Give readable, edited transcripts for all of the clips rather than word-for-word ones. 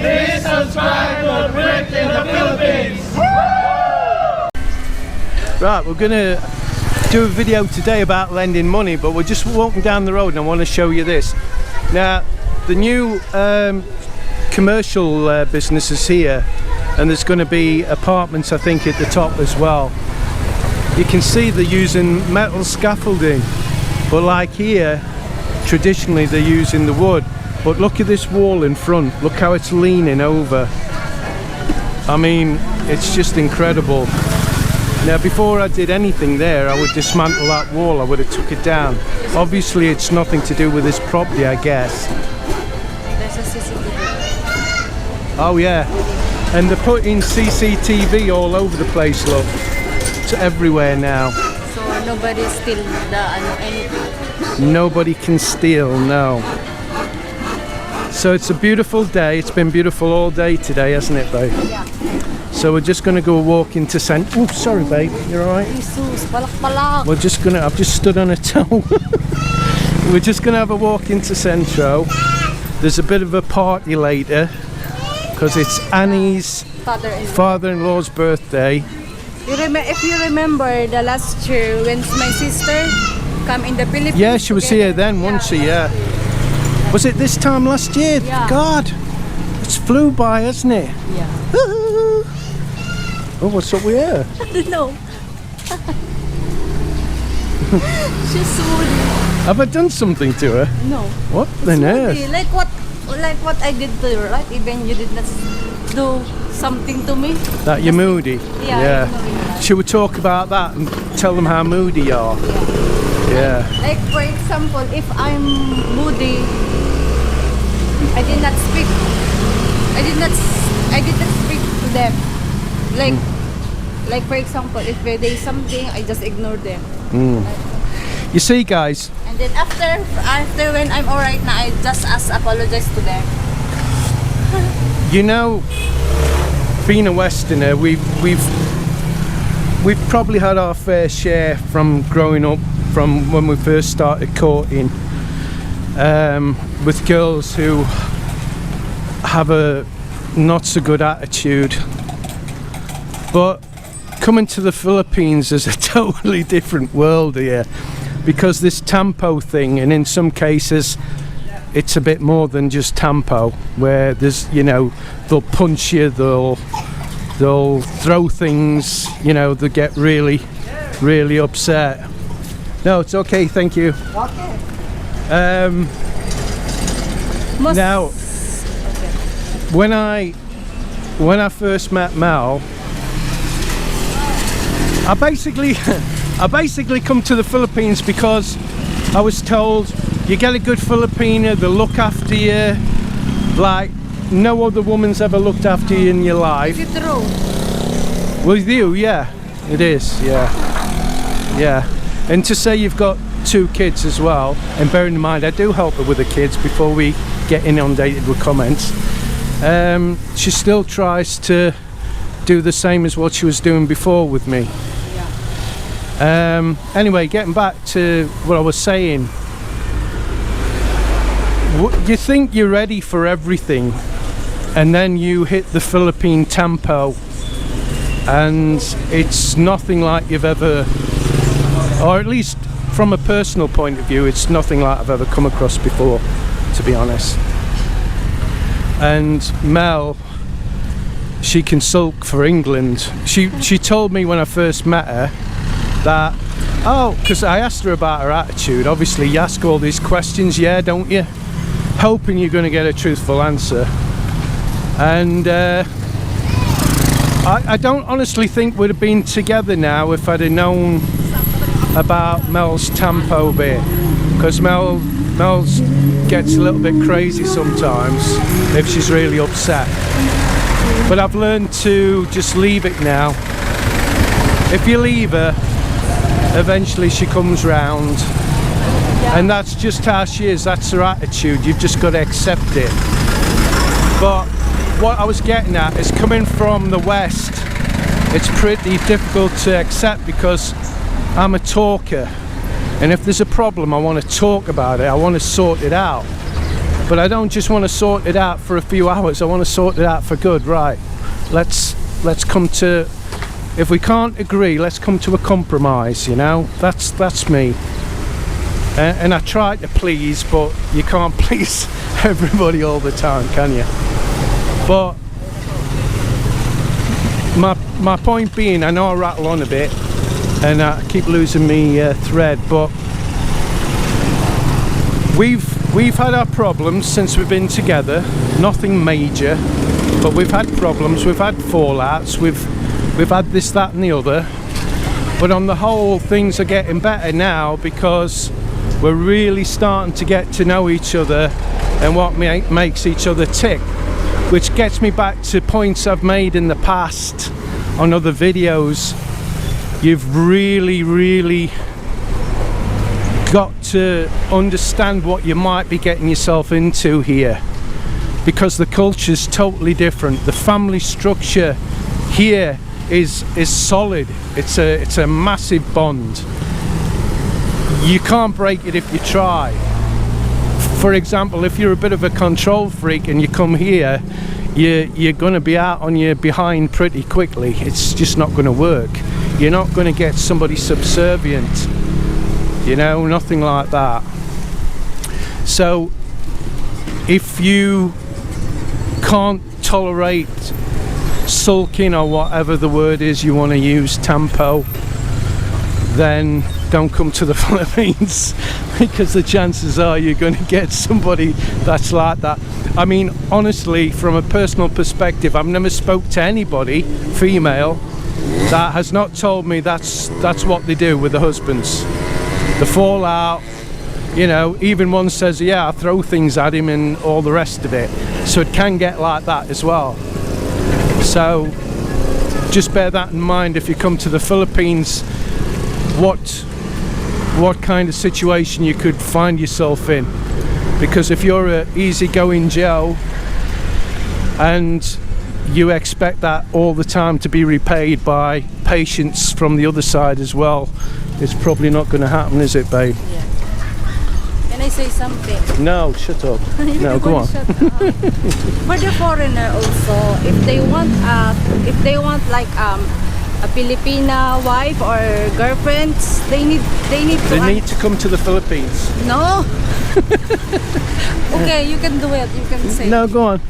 Please subscribe to Brick in the Philippines. Right, we're gonna do a video today about lending money, but we're just walking down the road and I want to show you this. Now, the new commercial business is here, and there's going to be apartments, I think, at the top as well. You can see they're using metal scaffolding, but like here, traditionally they're using the wood. But look at this wall in front, look how it's leaning over. I mean, it's just incredible. Now, before I did anything there, I would dismantle that wall, I would have took it down. Obviously it's nothing to do with this property, I guess. There's a CCTV. Oh yeah, and they're putting CCTV all over the place, look. It's everywhere now. So nobody steal anything? Nobody can steal, no. So it's a beautiful day. It's been beautiful all day today, hasn't it, babe? Yeah. So we're just going to go walk into Oh, sorry, babe. You're all right? Jesus, palak. We're just going to... I've just stood on a toe. We're just going to have a walk into Centro. There's a bit of a party later because it's Annie's father-in-law's birthday. If you remember the last year when my sister come in the Philippines. Yeah, she was here then, wasn't she? Yeah. Was it this time last year? Yeah. God, it's flew by, hasn't it? Yeah. Oh, what's up with her? I don't know. She's moody. Have I done something to her? No. What on earth? Like what I did to you, right? Even you did not do something to me. That you're moody? Yeah. Should we talk about that and tell them how moody you are? Yeah. Like for example, if I'm moody, I did not speak to them. Like for example, if they do something, I just ignore them. You see, guys. And then after when I'm alright now, I just apologize to them. You know, being a Westerner, we've probably had our fair share from growing up, from when we first started courting, with girls who have a not so good attitude. But coming to the Philippines is a totally different world here, because this Tampo thing, and in some cases it's a bit more than just Tampo, where there's, you know, they'll punch you, they'll throw things, you know, they get really upset. No, it's okay, thank you. Okay. Now, when I first met Mel, I basically come to the Philippines because I was told you get a good Filipina, they'll look after you like no other woman's ever looked after you in your life. Is it true? With you, yeah, it is, yeah. And to say you've got 2 kids as well, and bearing in mind I do help her with the kids before we get inundated with comments, she still tries to do the same as what she was doing before with me. Anyway, getting back to what I was saying, you think you're ready for everything, and then you hit the Philippine Tampo, and it's nothing like you've ever, or at least from a personal point of view, it's nothing like I've ever come across before, to be honest. And Mel, she can sulk for England. She told me when I first met her that, because I asked her about her attitude. Obviously you ask all these questions, yeah, don't you, hoping you're going to get a truthful answer. And I don't honestly think we'd have been together now if I'd have known about Mel's Tampo bit, because Mel's gets a little bit crazy sometimes if she's really upset. But I've learned to just leave it now. If you leave her, eventually she comes round, and that's just how she is, that's her attitude. You've just got to accept it. But what I was getting at is, coming from the West, it's pretty difficult to accept because I'm a talker, and if there's a problem I want to talk about it, I want to sort it out. But I don't just want to sort it out for a few hours. I want to sort it out for good. Right, let's come to, if we can't agree, let's come to a compromise, you know. That's me. And I try to please, but you can't please everybody all the time, can you? But my point being, I know I rattle on a bit and I keep losing me thread, but we've had our problems since we've been together. Nothing major, but we've had problems, we've had fallouts, we've had this, that and the other. But on the whole, things are getting better now because we're really starting to get to know each other and what makes each other tick. Which gets me back to points I've made in the past on other videos. You've really got to understand what you might be getting yourself into here, because the culture's totally different. The family structure here is solid. It's a massive bond. You can't break it if you try. For example, if you're a bit of a control freak and you come here, you're going to be out on your behind pretty quickly. It's just not going to work. You're not going to get somebody subservient, you know, nothing like that. So if you can't tolerate sulking or whatever the word is you want to use, Tampo, then don't come to the Philippines, because the chances are you're going to get somebody that's like that. I mean, honestly, from a personal perspective, I've never spoke to anybody, female, that has not told me that's what they do with the husbands. The fallout, you know, even one says, yeah, I throw things at him and all the rest of it. So it can get like that as well. So just bear that in mind if you come to the Philippines, what kind of situation you could find yourself in. Because if you're a easygoing Joe and you expect that all the time to be repaid by patience from the other side as well, it's probably not going to happen, is it, babe? Yeah. Can I say something? No, shut up. No, go on. Shut up. For the foreigner also, if they want like a Filipina wife or girlfriends, they need to come to the Philippines. No. Okay, you can do it. You can say. No, go on.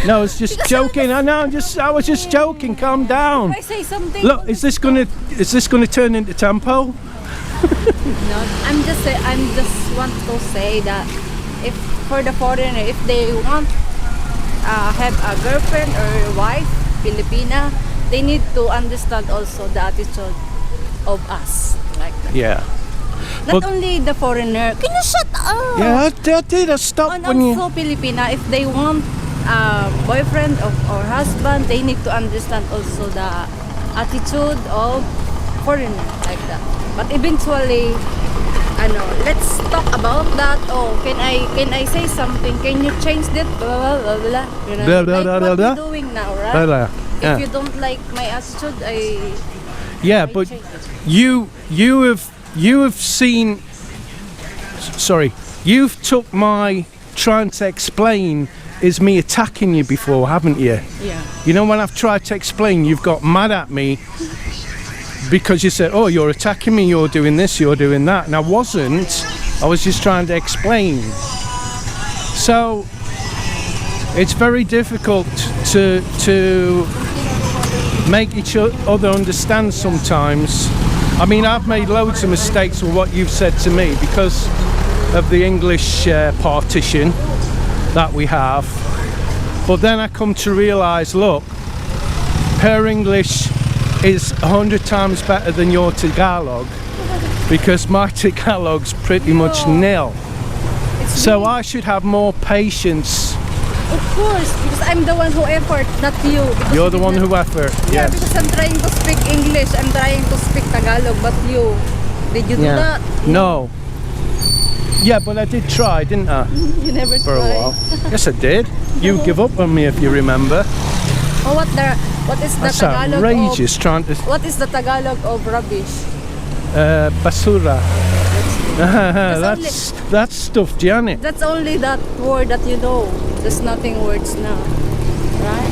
No, I was just joking. I was just joking. Calm down. If I say something. Look, is this gonna turn into Tampo? No, I'm just want to say that if for the foreigner, if they want have a girlfriend or wife, Filipina, they need to understand also the attitude of us, like that. Yeah. Not only the foreigner. Can you shut up? Yeah, I did. I stopped And when also Filipina, if they want boyfriend or husband, they need to understand also the attitude of foreigner, like that. But eventually, let's talk about that. Oh, can I say something? Can you change that? Blah blah blah. You know, Blah, blah, like blah, what blah, we're blah. doing now, right? Blah, blah. Yeah. If you don't like my attitude, Yeah, I but change it. you have seen. Sorry, you've took my trying to explain is me attacking you before, haven't you? Yeah. You know, when I've tried to explain, you've got mad at me because you said, oh, you're attacking me, you're doing this, you're doing that. And I wasn't. I was just trying to explain. So it's very difficult to make each other understand sometimes. I mean, I've made loads of mistakes with what you've said to me because of the English partition that we have. But then I come to realise, look, her English is 100 times better than your Tagalog, because my Tagalog's pretty much nil. So I should have more patience. Of course, because I'm the one who effort, not you. You're the one who effort. Yeah, Yes. because I'm trying to speak English, I'm trying to speak Tagalog, but you, did you do that? No. Yeah, but I did try, didn't I? You never For a tried. while. Yes, I did. You give up on me if you remember. Oh, what is the That's Tagalog outrageous. Trying to what is the Tagalog of rubbish? basura. That's stuff, Janet. That's only that word that you know. There's nothing words now, right?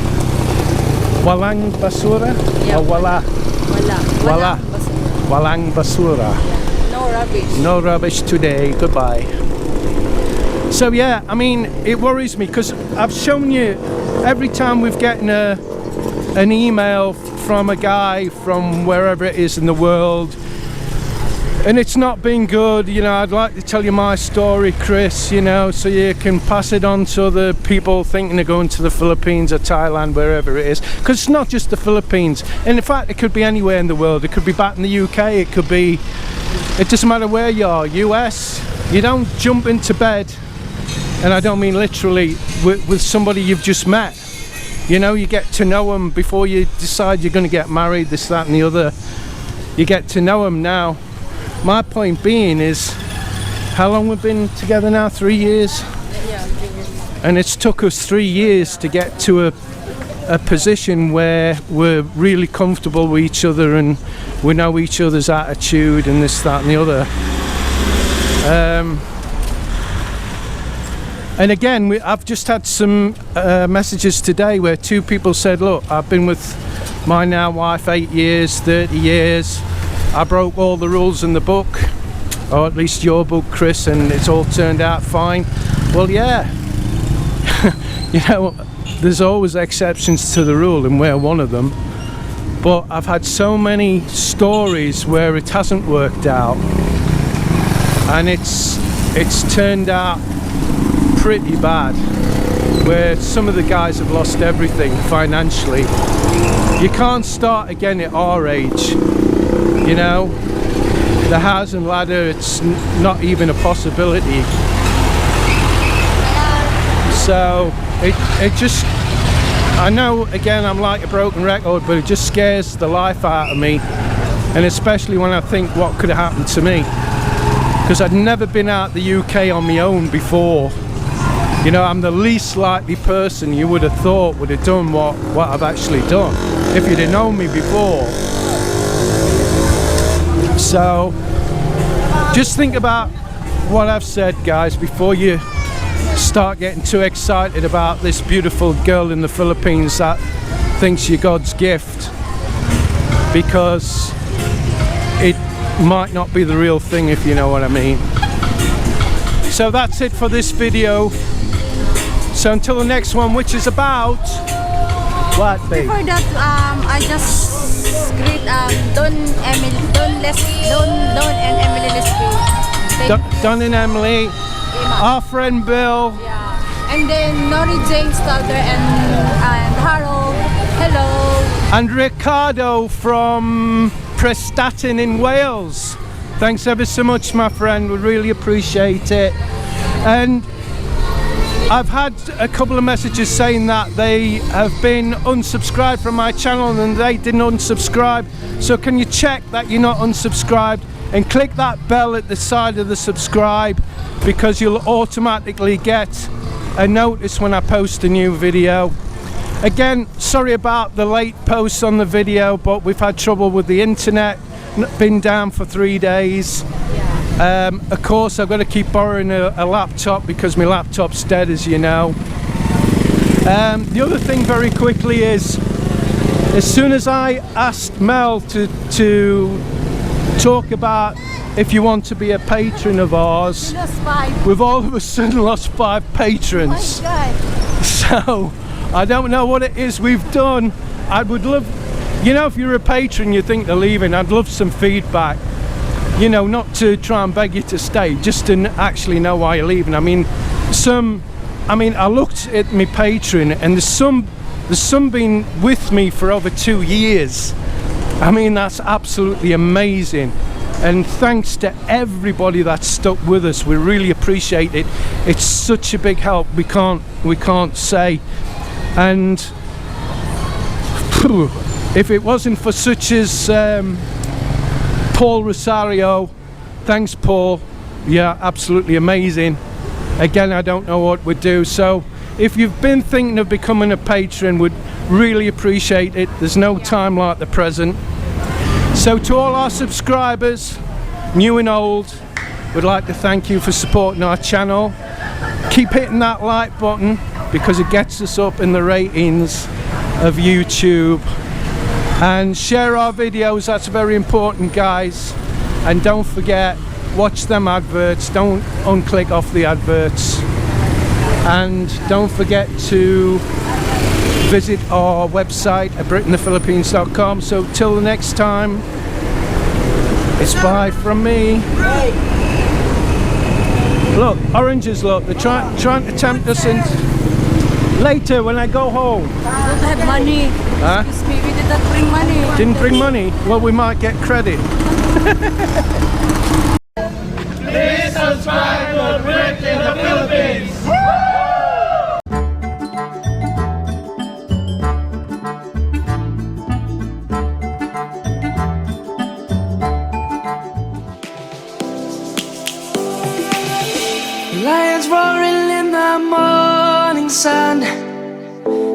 Walang basura? Yeah, Or wala? Wala. Walang basura. Yeah. No rubbish. No rubbish today. Goodbye. So yeah, I mean, it worries me because I've shown you every time we've gotten an email from a guy from wherever it is in the world, and it's not been good. You know, I'd like to tell you my story, Chris, you know, so you can pass it on to other people thinking of going to the Philippines or Thailand, wherever it is, because it's not just the Philippines, and in fact it could be anywhere in the world. It could be back in the UK, it could be, it doesn't matter where you are. US, you don't jump into bed, and I don't mean literally, with somebody you've just met. You know, you get to know them before you decide you're going to get married, this, that and the other. You get to know them now. My point being is, how long we've been together now? 3 years? Yeah, 3 years. And it's took us 3 years to get to a position where we're really comfortable with each other and we know each other's attitude and this, that and the other. And again, I've just had some messages today where 2 people said, look, I've been with my now wife 8 years, 30 years. I broke all the rules in the book, or at least your book, Chris, and it's all turned out fine. Well, yeah, you know, there's always exceptions to the rule, and we're one of them. But I've had so many stories where it hasn't worked out, and it's turned out pretty bad, where some of the guys have lost everything financially. You can't start again at our age. You know, the housing ladder, it's not even a possibility. So it just, I know again I'm like a broken record, but it just scares the life out of me, and especially when I think what could have happened to me, because I'd never been out the UK on my own before. You know, I'm the least likely person you would have thought would have done what I've actually done if you'd have known me before. So just think about what I've said, guys, before you start getting too excited about this beautiful girl in the Philippines that thinks you're God's gift, because it might not be the real thing, if you know what I mean. So that's it for this video. So until the next one, which is about what, babe? Before that, I just greet Don and Emily Leslie. Don and Emily, our friend Bill. Yeah. And then Nori Jane Stalder and Harold. Hello. And Ricardo from Prestatyn in Wales. Thanks ever so much, my friend. We really appreciate it. And I've had a couple of messages saying that they have been unsubscribed from my channel and they didn't unsubscribe. So can you check that you're not unsubscribed and click that bell at the side of the subscribe, because you'll automatically get a notice when I post a new video. Again, sorry about the late posts on the video, but we've had trouble with the internet, been down for 3 days. Of course, I've got to keep borrowing a laptop because my laptop's dead, as you know. The other thing very quickly is, as soon as I asked Mel to talk about if you want to be a patron of ours, we've all of a sudden lost 5 patrons. Oh my God. So I don't know what it is we've done. I would love, you know, if you're a patron you think they're leaving, I'd love some feedback. You know, not to try and beg you to stay, just to actually know why you're leaving. I mean, I looked at my patron, and there's some been with me for over 2 years. I mean, that's absolutely amazing. And thanks to everybody that's stuck with us. We really appreciate it. It's such a big help. We can't say. And if it wasn't for such as Paul Rosario, thanks Paul, yeah, absolutely amazing. Again, I don't know what we'd do. So if you've been thinking of becoming a patron, we'd really appreciate it. There's no time like the present. So to all our subscribers, new and old, we'd like to thank you for supporting our channel. Keep hitting that like button because it gets us up in the ratings of YouTube. And share our videos, that's very important, guys. And don't forget, watch them adverts, don't unclick off the adverts. And don't forget to visit our website at BrittonThePhilippines.com. So till the next time, it's bye from me. Look, oranges, look, they're trying to tempt us in. Later when I go home. We don't have money. Huh? Excuse me, we did not bring money. Didn't bring money? Well, we might get credit. Please subscribe to Brit in the Philippines. Lions roaring in the morning sun,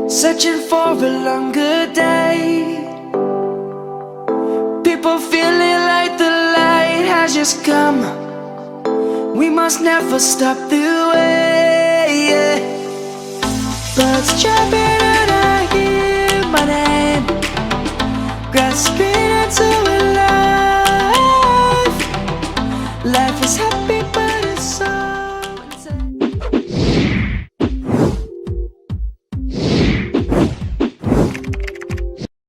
searching for a longer day. People feeling like the light has just come. We must never stop the way. Birds chirping